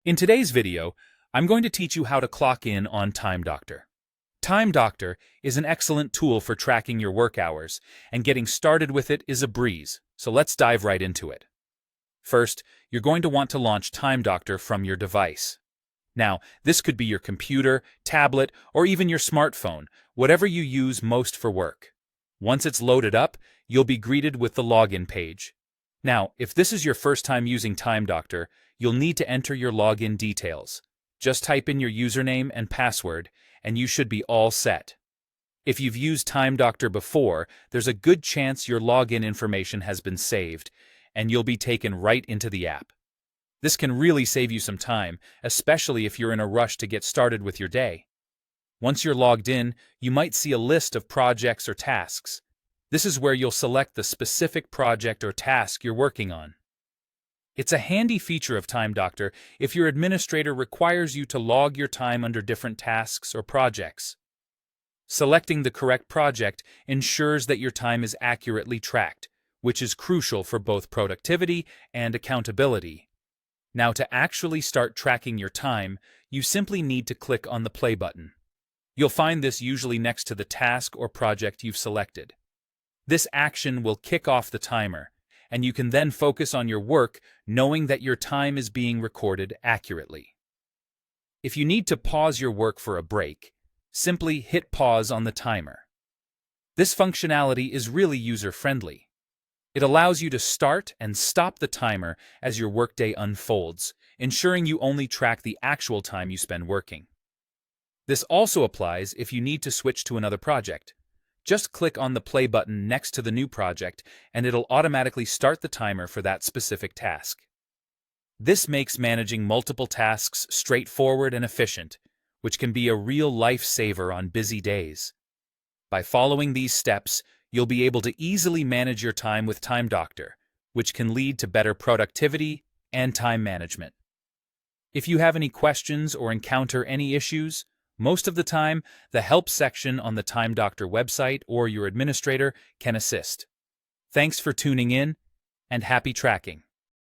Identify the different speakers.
Speaker 1: In today's video, I'm going to teach you how to clock in on Time Doctor. Time Doctor is an excellent tool for tracking your work hours, and getting started with it is a breeze, so let's dive right into it. First, you're going to want to launch Time Doctor from your device. Now, this could be your computer, tablet, or even your smartphone, whatever you use most for work. Once it's loaded up, you'll be greeted with the login page. Now, if this is your first time using Time Doctor, you'll need to enter your login details. Just type in your username and password, and you should be all set. If you've used Time Doctor before, there's a good chance your login information has been saved, and you'll be taken right into the app. This can really save you some time, especially if you're in a rush to get started with your day. Once you're logged in, you might see a list of projects or tasks. This is where you'll select the specific project or task you're working on. It's a handy feature of Time Doctor if your administrator requires you to log your time under different tasks or projects. Selecting the correct project ensures that your time is accurately tracked, which is crucial for both productivity and accountability. Now, to actually start tracking your time, you simply need to click on the play button. You'll find this usually next to the task or project you've selected. This action will kick off the timer, and you can then focus on your work knowing that your time is being recorded accurately. If you need to pause your work for a break, simply hit pause on the timer. This functionality is really user-friendly. It allows you to start and stop the timer as your workday unfolds, ensuring you only track the actual time you spend working. This also applies if you need to switch to another project. Just click on the play button next to the new project, and it'll automatically start the timer for that specific task. This makes managing multiple tasks straightforward and efficient, which can be a real lifesaver on busy days. By following these steps, you'll be able to easily manage your time with Time Doctor, which can lead to better productivity and time management. If you have any questions or encounter any issues, most of the time, the help section on the Time Doctor website or your administrator can assist. Thanks for tuning in, and happy tracking.